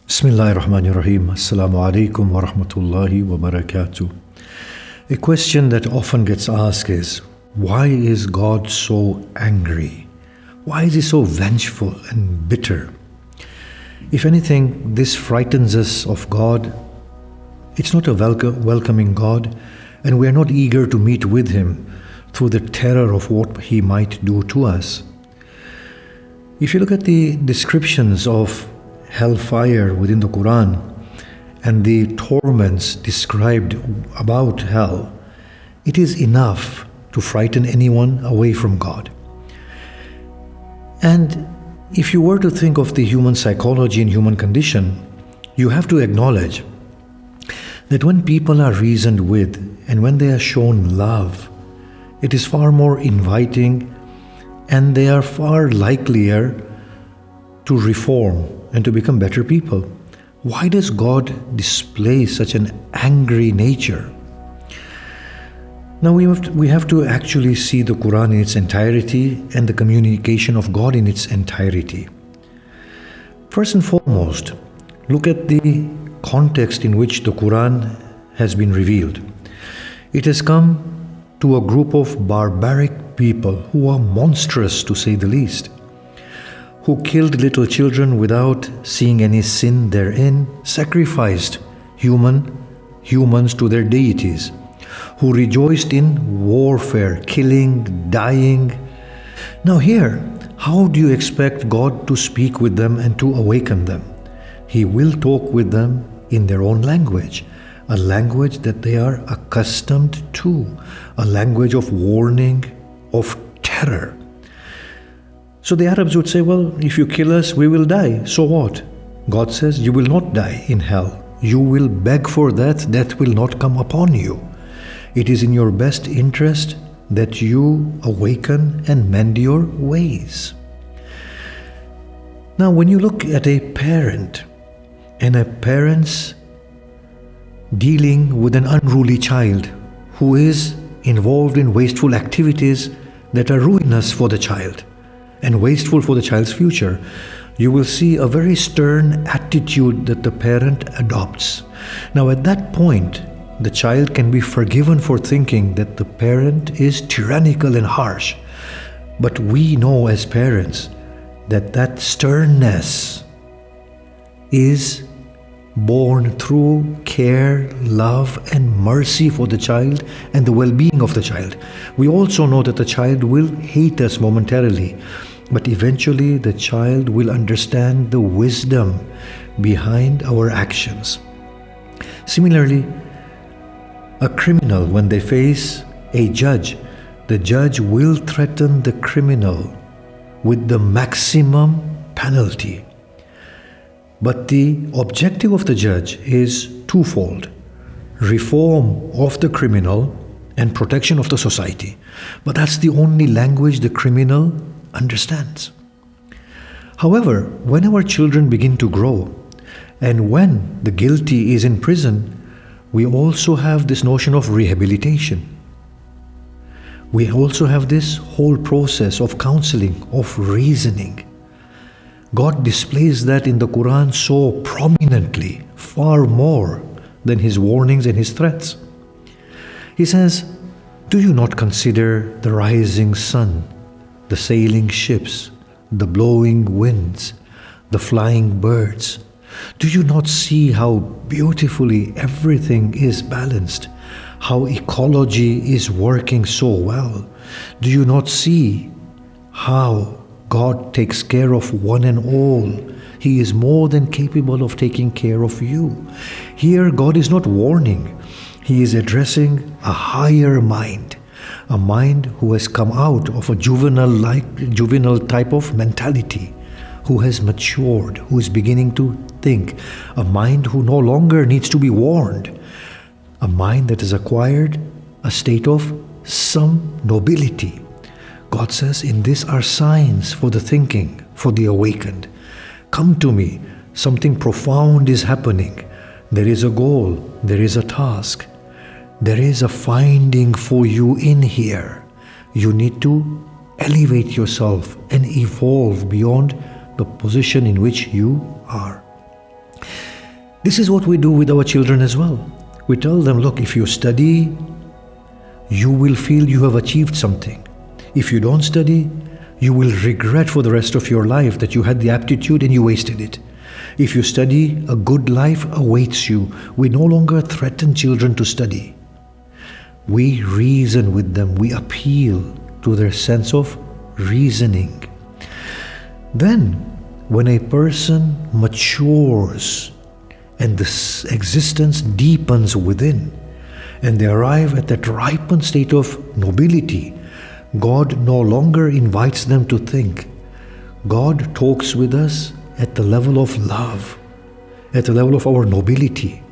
Bismillahir Rahmanir Rahim. Assalamu alaikum wa rahmatullahi wa barakatuh. A question that often gets asked is, why is God so angry? Why is He so vengeful and bitter? If anything, this frightens us of God. It's not a welcoming God, and we are not eager to meet with Him through the terror of what He might do to us. If you look at the descriptions of hellfire within the Quran and the torments described about hell, it is enough to frighten anyone away from God. And if you were to think of the human psychology and human condition, you have to acknowledge that when people are reasoned with and when they are shown love, it is far more inviting and they are far likelier to reform and to become better people. Why does God display such an angry nature? Now we have to actually see the Quran in its entirety and the communication of God in its entirety. First and foremost, look at the context in which the Quran has been revealed. It has come to a group of barbaric people who are monstrous, to say the least, who killed little children without seeing any sin therein, sacrificed humans to their deities, who rejoiced in warfare, killing, dying. Now here, how do you expect God to speak with them and to awaken them? He will talk with them in their own language, a language that they are accustomed to, a language of warning, of terror. So the Arabs would say, well, if you kill us, we will die. So what? God says, you will not die in hell. You will beg for that. That will not come upon you. It is in your best interest that you awaken and mend your ways. Now, when you look at a parent and a parent's dealing with an unruly child who is involved in wasteful activities that are ruinous for the child and wasteful for the child's future, you will see a very stern attitude that the parent adopts. Now at that point, the child can be forgiven for thinking that the parent is tyrannical and harsh. But we know as parents that that sternness is born through care, love, and mercy for the child and the well-being of the child. We also know that the child will hate us momentarily, but eventually the child will understand the wisdom behind our actions. Similarly, a criminal, when they face a judge, the judge will threaten the criminal with the maximum penalty. But the objective of the judge is twofold: reform of the criminal and protection of the society. But that's the only language the criminal understands. However, when our children begin to grow and when the guilty is in prison, we also have this notion of rehabilitation. We also have this whole process of counseling, of reasoning. God displays that in the Quran so prominently, far more than His warnings and His threats. He says, do you not consider the rising sun, the sailing ships, the blowing winds, the flying birds? Do you not see how beautifully everything is balanced, how ecology is working so well? Do you not see how God takes care of one and all? He is more than capable of taking care of you. Here, God is not warning. He is addressing a higher mind, a mind who has come out of a juvenile type of mentality, who has matured, who is beginning to think, a mind who no longer needs to be warned, a mind that has acquired a state of some nobility. God says, in this are signs for the thinking, for the awakened. Come to me, something profound is happening. There is a goal, there is a task, there is a finding for you in here. You need to elevate yourself and evolve beyond the position in which you are. This is what we do with our children as well. We tell them, look, if you study, you will feel you have achieved something. If you don't study, you will regret for the rest of your life that you had the aptitude and you wasted it. If you study, a good life awaits you. We no longer threaten children to study. We reason with them. We appeal to their sense of reasoning. Then, when a person matures and this existence deepens within, and they arrive at that ripened state of nobility, God no longer invites them to think. God talks with us at the level of love, at the level of our nobility,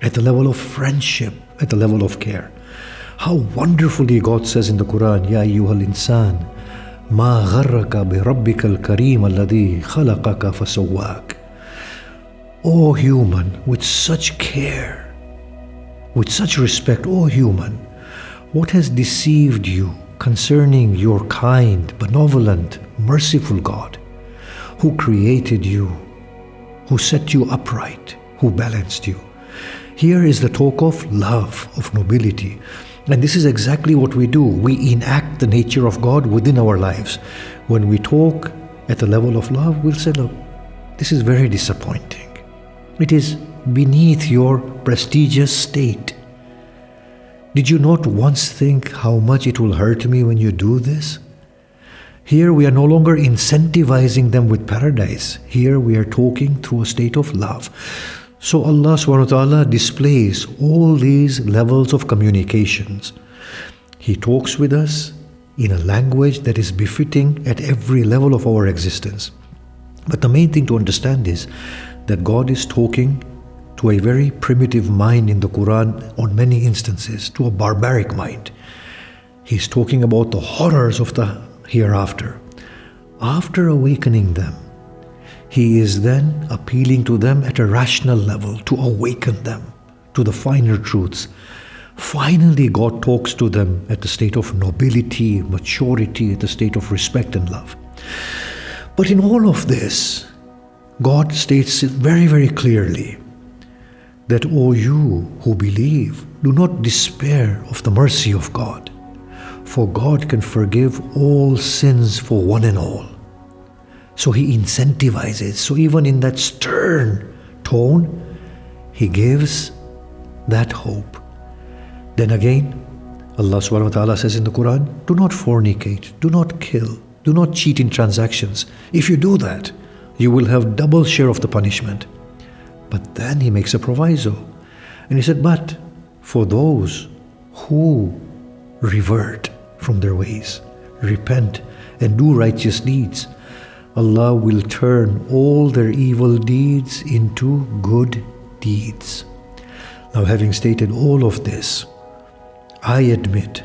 at the level of friendship, at the level of care. How wonderfully God says in the Quran, Ya ayyuhal insan, ma gharraka bi rabbika al-kareem alladhi khalaqaka fasawwak. O human, with such care, with such respect, O human, what has deceived you concerning your kind, benevolent, merciful God, who created you, who set you upright, who balanced you? Here is the talk of love, of nobility. And this is exactly what we do. We enact the nature of God within our lives. When we talk at the level of love, we'll say, look, this is very disappointing. It is beneath your prestigious state. Did you not once think how much it will hurt me when you do this? Here we are no longer incentivizing them with paradise. Here we are talking through a state of love. So Allah subhanahu wa ta'ala displays all these levels of communications. He talks with us in a language that is befitting at every level of our existence. But the main thing to understand is that God is talking to a very primitive mind in the Quran on many instances, to a barbaric mind. He's talking about the horrors of the hereafter. After awakening them, He is then appealing to them at a rational level to awaken them to the finer truths. Finally, God talks to them at the state of nobility, maturity, at the state of respect and love. But in all of this, God states very, very clearly that, O you who believe, do not despair of the mercy of God, for God can forgive all sins for one and all. So He incentivizes. So even in that stern tone, He gives that hope. Then again, Allah subhanahu wa ta'ala says in the Quran, do not fornicate, do not kill, do not cheat in transactions. If you do that, you will have double share of the punishment. But then He makes a proviso. And He said, but for those who revert from their ways, repent and do righteous deeds, Allah will turn all their evil deeds into good deeds. Now, having stated all of this, I admit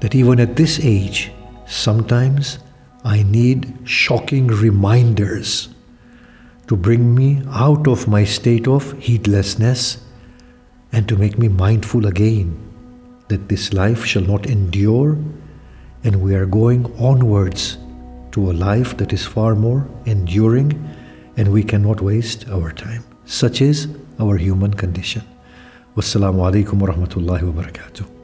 that even at this age, sometimes I need shocking reminders to bring me out of my state of heedlessness and to make me mindful again that this life shall not endure and we are going onwards to a life that is far more enduring and we cannot waste our time. Such is our human condition. Wassalamu alaikum wa rahmatullahi wa barakatuh.